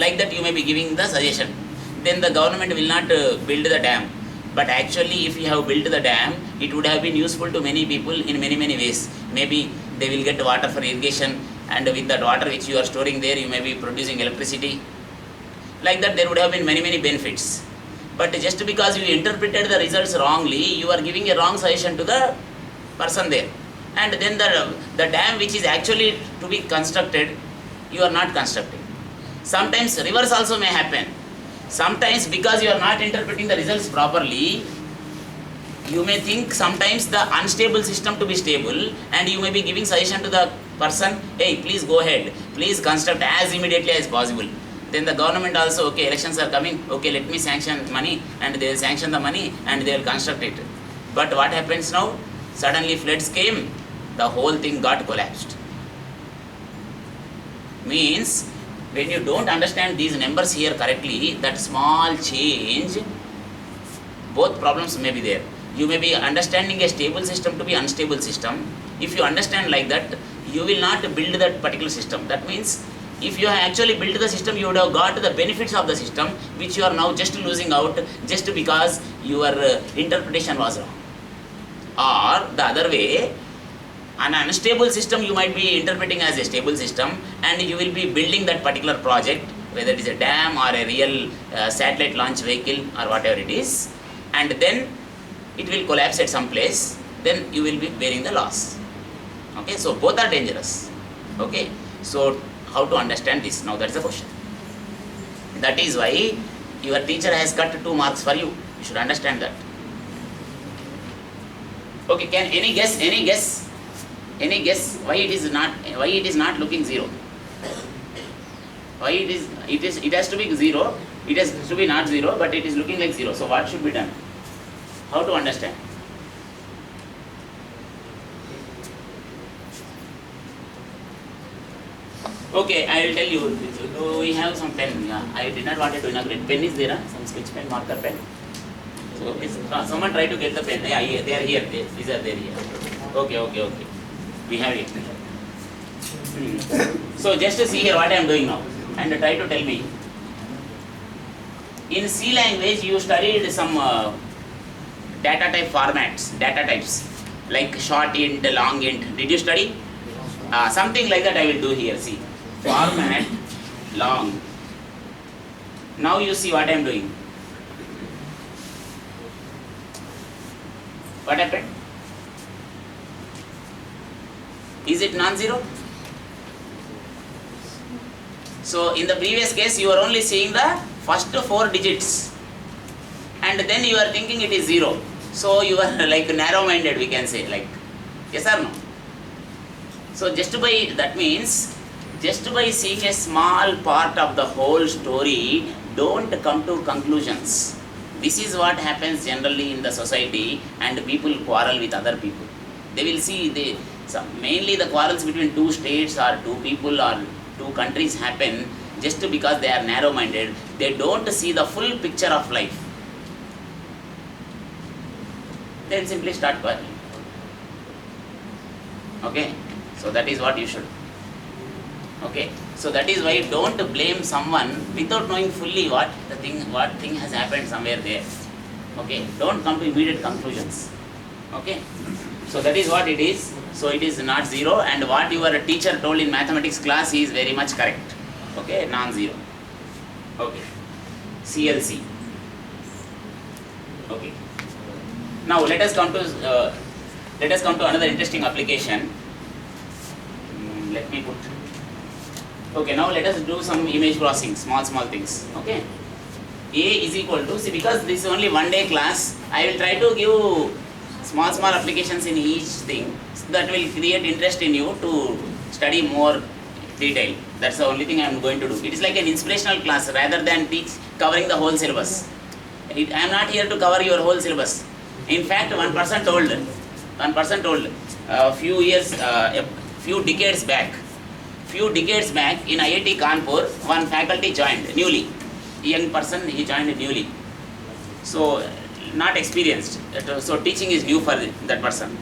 like that you may be giving the suggestion. Then the government will not build the dam. But actually, if you have built the dam, it would have been useful to many people in many ways. Maybe they will get water for irrigation, and with that water which you are storing there, you may be producing electricity. Like that, there would have been many benefits. But just because you interpreted the results wrongly, you are giving a wrong suggestion to the person there. And then the dam which is actually to be constructed, you are not constructing. Sometimes reverse also may happen. Sometimes because you are not interpreting the results properly, you may think sometimes the unstable system to be stable, and you may be giving suggestion to the person, hey, please go ahead, please construct as immediately as possible. Then the government also, okay, elections are coming, okay, let me sanction money, and they will sanction the money and they will construct it. But what happens now? Suddenly floods came, the whole thing got collapsed. Means, when you don't understand these numbers here correctly, that small change, both problems may be there. You may be understanding a stable system to be unstable system. If you understand like that, you will not build that particular system. That means, if you have actually built the system, you would have got the benefits of the system, which you are now just losing out just because your interpretation was wrong. Or the other way, an unstable system you might be interpreting as a stable system, and you will be building that particular project, whether it is a dam or a real satellite launch vehicle or whatever it is, and then it will collapse at some place, then you will be bearing the loss. Okay, so both are dangerous. Okay, so how to understand this? Now that's the question. That is why your teacher has cut 2 marks for you. You should understand that. Okay, can any guess? Any guess why it is not looking 0? Why it has to be 0, it has to be not 0, but it is looking like 0. So what should be done? How to understand? Okay, I will tell you. Do we have some pen? Yeah, I did not want to inaugurate. Pen is there, some sketch pen, marker pen. So someone try to get the pen. Yeah, they are here. These are there here. Okay. We have it. So just to see here what I am doing now, and try to tell me. In C language, you studied some data type formats, data types like short int, long int. Did you study? Something like that I will do here. See, format long. Now you see what I am doing. What happened? Is it non-zero? So in the previous case, you are only seeing the first 4 digits, and then you are thinking it is 0. So you are like narrow-minded, we can say, like, yes or no? So just by seeing a small part of the whole story, don't come to conclusions. This is what happens generally in the society, and people quarrel with other people. They will see mainly the quarrels between 2 states or 2 people or 2 countries happen just because they are narrow-minded. They don't see the full picture of life. Then simply start quarreling. Okay, so that is what you should. Okay, so that is why don't blame someone without knowing fully what thing has happened somewhere there. Okay, don't come to immediate conclusions. Okay, so that is what it is. So it is not 0, and what your teacher told in mathematics class is very much correct. Okay, non-zero. Okay, CLC. Okay. Now let us come to another interesting application. Let me put. Okay, now let us do some image processing, small things. Okay. A is equal to, see, because this is only 1 day class, I will try to give small applications in each thing that will create interest in you to study more detail. That's the only thing I am going to do. It is like an inspirational class rather than covering the whole syllabus. I am not here to cover your whole syllabus. In fact, one person told a few decades back in IIT Kanpur, one faculty joined newly. Young person, he joined newly. So, not experienced. So, teaching is new for that person.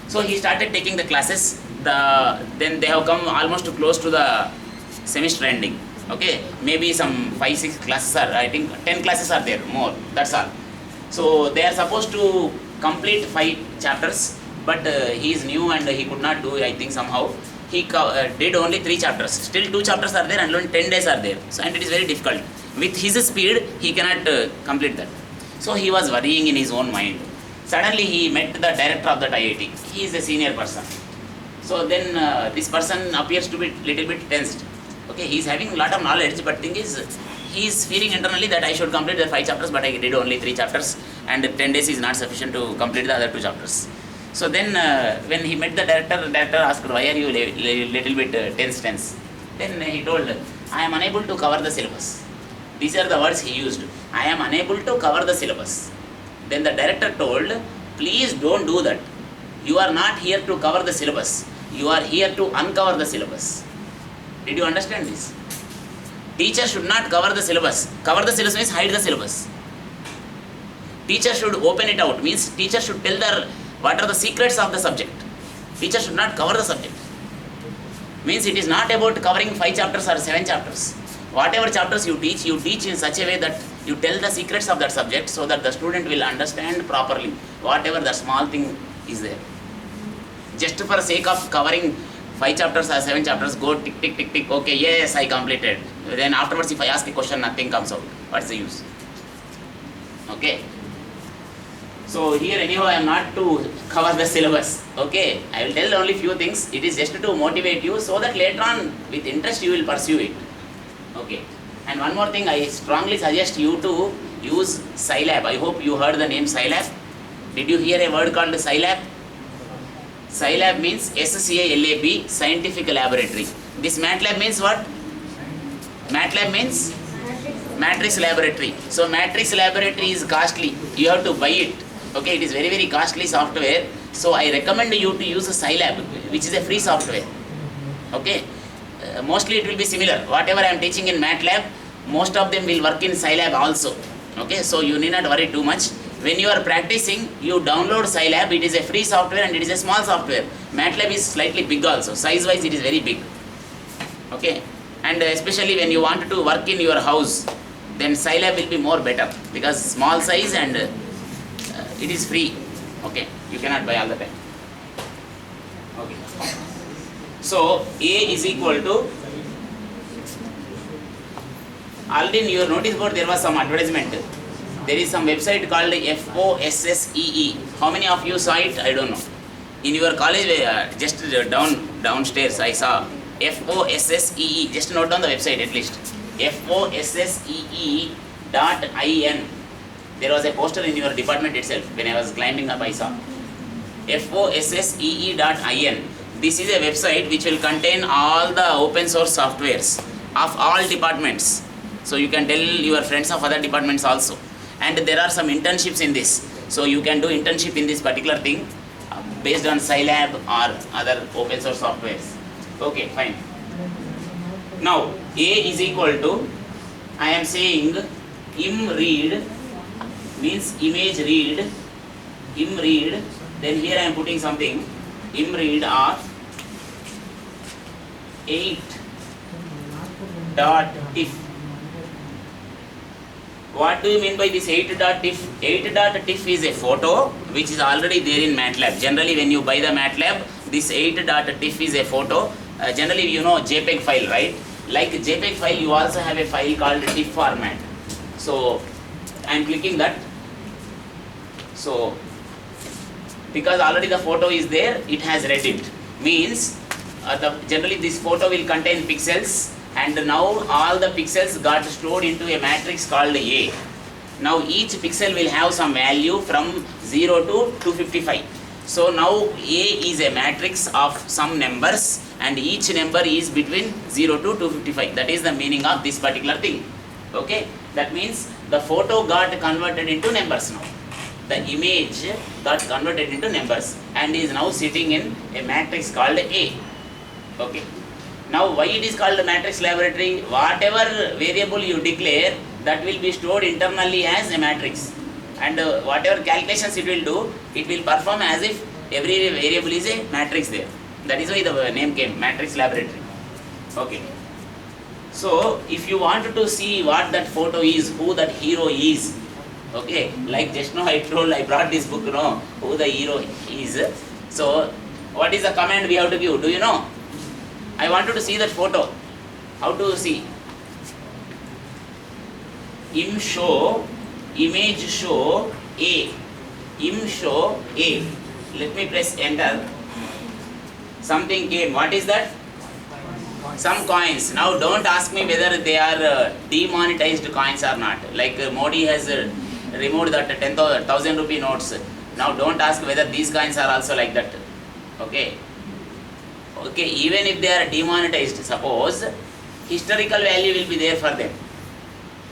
So, he started taking the classes. Then they have come almost close to the semester ending. Okay, maybe some 5-6 classes are, I think 10 classes are there, more, that's all. So they are supposed to complete 5 chapters, but he is new and he could not do, I think somehow he did only 3 chapters. Still 2 chapters are there and only 10 days are there. So, and it is very difficult. With his speed, he cannot complete that. So he was worrying in his own mind. Suddenly he met the director of that IIT. He is a senior person. So then this person appears to be little bit tensed. Okay, he is having a lot of knowledge, but thing is, he is feeling internally that I should complete the 5 chapters, but I did only 3 chapters, and 10 days is not sufficient to complete the other 2 chapters. So then when he met the director asked, why are you little bit tense? Then he told, I am unable to cover the syllabus. These are the words he used. I am unable to cover the syllabus. Then the director told, please don't do that. You are not here to cover the syllabus. You are here to uncover the syllabus. Did you understand this? Teacher should not cover the syllabus. Cover the syllabus means hide the syllabus. Teacher should open it out, means teacher should tell what are the secrets of the subject. Teacher should not cover the subject. Means it is not about covering 5 chapters or 7 chapters. Whatever chapters you teach in such a way that you tell the secrets of that subject so that the student will understand properly whatever the small thing is there. Just for sake of covering 5 chapters or 7 chapters, go tick, tick, tick, tick, okay, yes, I completed. Then afterwards if I ask a question, nothing comes out. What's the use? Okay. So here anyhow I am not to cover the syllabus. Okay, I will tell only few things. It is just to motivate you so that later on with interest you will pursue it. Okay. And one more thing, I strongly suggest you to use Scilab. I hope you heard the name Scilab. Did you hear a word called Scilab? Scilab means SCILAB, Scientific Laboratory. This MATLAB means what? MATLAB means Matrix Laboratory. So Matrix Laboratory is costly. You have to buy it. Okay, it is very, very costly software. So I recommend you to use Scilab, which is a free software. Okay. Mostly it will be similar. Whatever I am teaching in MATLAB, most of them will work in Scilab also. Okay, so you need not worry too much. When you are practicing, you download Scilab. It is a free software and it is a small software. MATLAB is slightly big also. Size wise it is very big. Okay, and especially when you want to work in your house, then Scilab will be more better because small size and it is free. Okay, you cannot buy all the time. Okay. So A is equal to, already in your notice board there was some advertisement. There is some website called FOSSEE. How many of you saw it? I don't know. In your college, just downstairs I saw FOSSEE. Just note down the website at least. FOSSEE.in. There was a poster in your department itself. When I was climbing up, I saw FOSSEE.in. This is a website which will contain all the open source softwares of all departments. So you can tell your friends of other departments also. And there are some internships in this. So you can do internship in this particular thing based on Scilab or other open source softwares. Okay, fine. Now A is equal to, I am saying imread means image read, imread, then here I am putting something, imread of 8.tif. What do you mean by this 8.tif? 8.tif is a photo which is already there in MATLAB. Generally when you buy the MATLAB, this 8.tif is a photo. Generally you know JPEG file, right? Like JPEG file, you also have a file called TIFF format. So I am clicking that. So because already the photo is there, it has read it. Means generally this photo will contain pixels, and now all the pixels got stored into a matrix called A. Now each pixel will have some value from 0 to 255. So now A is a matrix of some numbers and each number is between 0 to 255. That is the meaning of this particular thing. Okay, that means the photo got converted into numbers now. The image got converted into numbers and is now sitting in a matrix called A. Okay. Now why it is called matrix laboratory? Whatever variable you declare, that will be stored internally as a matrix, and whatever calculations it will do, it will perform as if every variable is a matrix there. That is why the name came, matrix laboratory. Okay. So if you want to see what that photo is, who that hero is, okay, like just now I told, I brought this book, who the hero is. So what is the command we have to give? Do you know? I wanted to see that photo. How to see? Im show, image show A. Im show A. Let me press enter. Something came. What is that? Some coins. Now don't ask me whether they are demonetized coins or not. Like Modi has removed that 10,000 rupee notes. Now don't ask whether these coins are also like that. Okay. Okay, even if they are demonetized, suppose historical value will be there for them.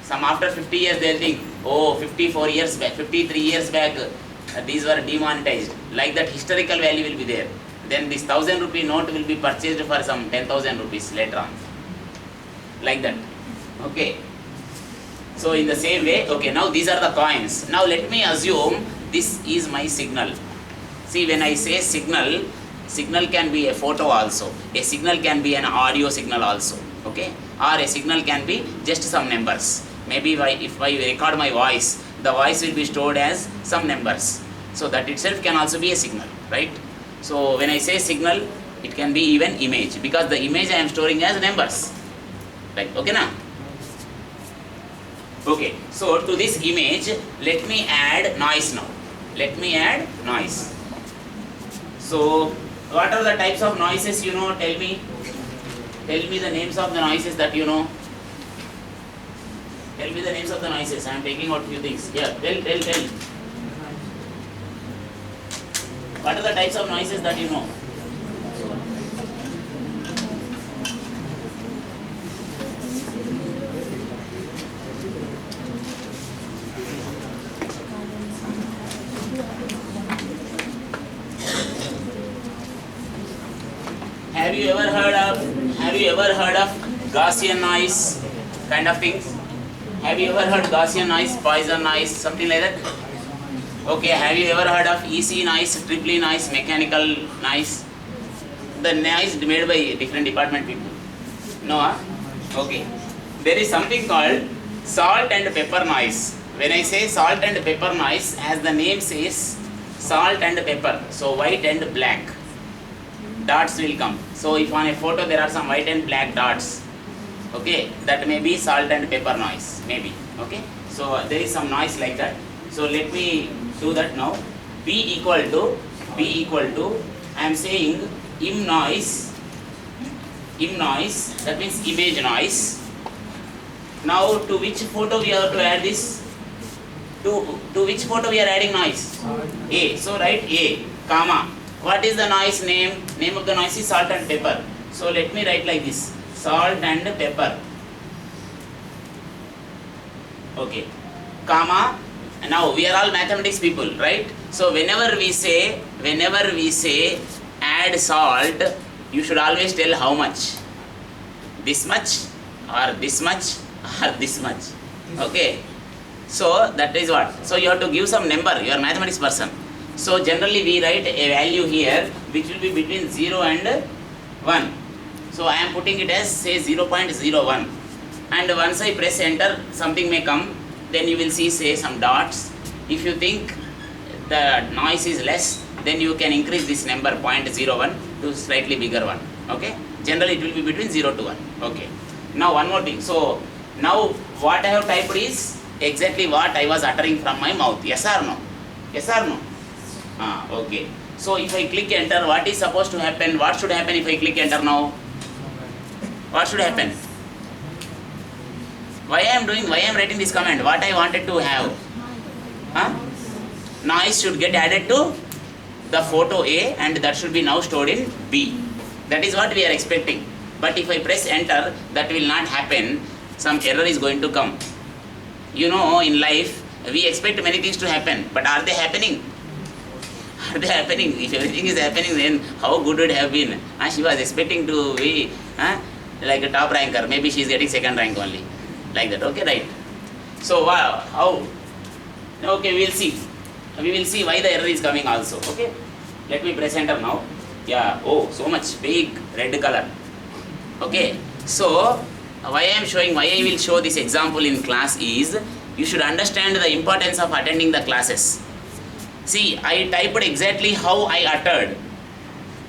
Some after 50 years they will think, oh, 54 years back, 53 years back, these were demonetized. Like that historical value will be there. Then this 1,000 rupee note will be purchased for some 10,000 rupees later on. Like that. Okay. So in the same way, okay, now these are the coins. Now let me assume this is my signal. See, when I say signal, signal can be a photo also. A signal can be an audio signal also. Okay. Or a signal can be just some numbers. Maybe if I record my voice, the voice will be stored as some numbers. So that itself can also be a signal, right? So when I say signal, it can be even image, because the image I am storing as numbers. Right, okay now? Okay, so to this image, let me add noise now. Let me add noise. So what are the types of noises you know? Tell me. Tell me the names of the noises that you know. Tell me the names of the noises. I am taking out few things. Yeah, tell. What are the types of noises that you know? Have you ever heard of Gaussian noise kind of things? Have you ever heard Gaussian noise, Poisson noise, something like that? Okay, have you ever heard of EC noise, Triple noise, mechanical noise? The noise made by different department people. No? Huh? Okay. There is something called salt and pepper noise. When I say salt and pepper noise, as the name says, salt and pepper. So white and black dots will come. So if on a photo there are some white and black dots, okay, that may be salt and pepper noise, maybe. Okay. So there is some noise like that. So let me do that now. P equal to, I am saying im noise, that means image noise. Now to which photo we have to add this? To which photo we are adding noise? A. So write A, comma. What is the noise name? Name of the noise is salt and pepper. So let me write like this, salt and pepper. Okay, comma. Now we are all mathematics people, right? So whenever we say add salt, you should always tell how much. This much or this much or this much. Okay. So that is what. So you have to give some number. You are a mathematics person. So generally we write a value here which will be between 0 and 1. So I am putting it as say 0.01. And once I press enter, something may come. Then you will see say some dots. If you think the noise is less, then you can increase this number 0.01 to slightly bigger one. Okay. Generally it will be between 0 to 1. Okay. Now one more thing. So now what I have typed is exactly what I was uttering from my mouth. Yes or no? Yes or no? Okay. So if I click enter, what is supposed to happen? What should happen if I click enter now? What should happen? Why I am writing this command? What I wanted to have? Noise should get added to the photo A and that should be now stored in B. That is what we are expecting. But if I press enter, that will not happen. Some error is going to come. You know, in life, we expect many things to happen, but are they happening? Are they happening? If everything is happening, then how good would it have been? She was expecting to be like a top ranker. Maybe she is getting second rank only. Like that. Okay, right. So, how? Okay, we will see. We will see why the error is coming also. Okay. Let me press enter now. Yeah. Oh, so much big red color. Okay. So, why I am showing, why I will show this example in class is, you should understand the importance of attending the classes. See, I typed exactly how I uttered,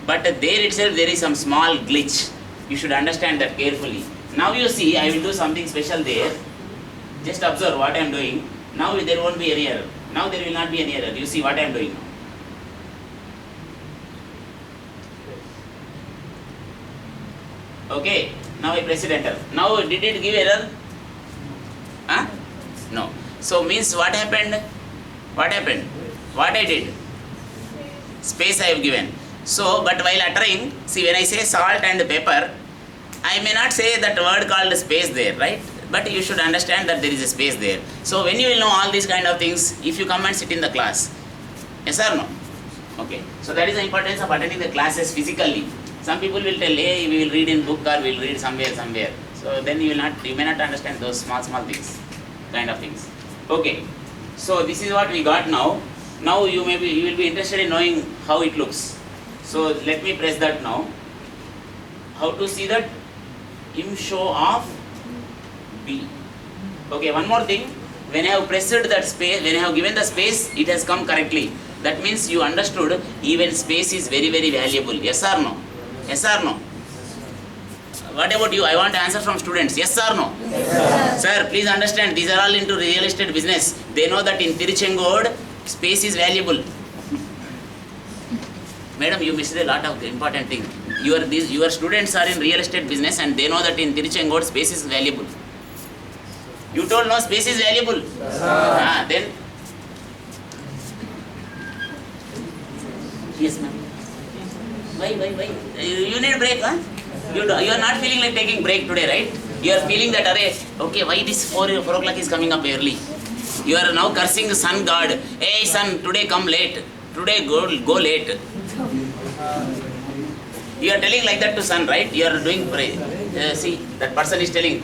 but there itself there is some small glitch. You should understand that carefully. Now you see, I will do something special there. Just observe what I am doing. Now there won't be any error. Now there will not be any error. You see what I am doing now. Okay, now I press enter. Now did it give error? Huh? No. So means what happened? What happened? What I did? Space I have given. So, but while uttering, see when I say salt and pepper, I may not say that word called space there, right? But you should understand that there is a space there. So when you will know all these kind of things, if you come and sit in the class, yes or no? Okay. So that is the importance of attending the classes physically. Some people will tell, hey, we will read in book or we will read somewhere. So then you may not understand those small things, kind of things. Okay. So this is what we got now. Now you will be interested in knowing how it looks. So let me press that now. How to see that? Im show of B. Okay, one more thing. When I have pressed that space, when I have given the space, it has come correctly. That means you understood even space is very valuable. Yes or no? Yes or no? What about you? I want answer from students. Yes or no? Yes, sir. Sir, please understand, these are all into real estate business. They know that in Tiruchengode, space is valuable. Madam, you missed a lot of important things. Your students are in real estate business and they know that in Tiruchengode, space is valuable. You told no, space is valuable. Yes, then? Yes, ma'am. Why? You need break, huh? You are not feeling like taking break today, right? You are feeling that, okay, why this 4 o'clock is coming up early? You are now cursing the sun god. Hey sun, today come late. Today go late. You are telling like that to sun, right? You are doing, see, that person is telling,